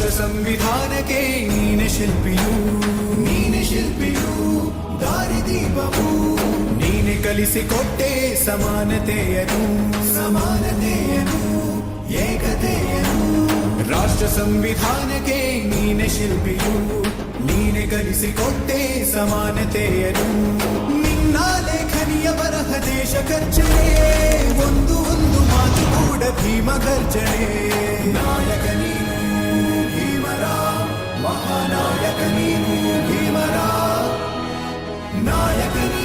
ರಾಷ್ಟ್ರ ಸಂವಿಧಾನಕ್ಕೆ ನೀನೆ ಶಿಲ್ಪಿಯು ದಾರಿದೀಪವು ನೀನೆ ಕಲಿಸಿಕೊಟ್ಟೆ ಸಮಾನತೆಯನು ಏಕತೆಯನು ರಾಷ್ಟ್ರ ಸಂವಿಧಾನಕ್ಕೆ ನೀನೆ ಶಿಲ್ಪಿಯು ನೀನೆ ಕಲಿಸಿಕೊಟ್ಟೆ ಸಮಾನತೆಯನು ನಿನ್ನ ಲೇಖನಿಯ ಬರಹ ದೇಶ ಖರ್ಚನೆ ಒಂದು ಮಾತು ಕೂಡ ಭೀಮ ಗರ್ಜನೆ ನಾಯಕ ನೀನು ಭೀಮರ ಮಹಾನಾಯಕ ನೀನು ಭೀಮರ ನಾಯಕ ನೀನು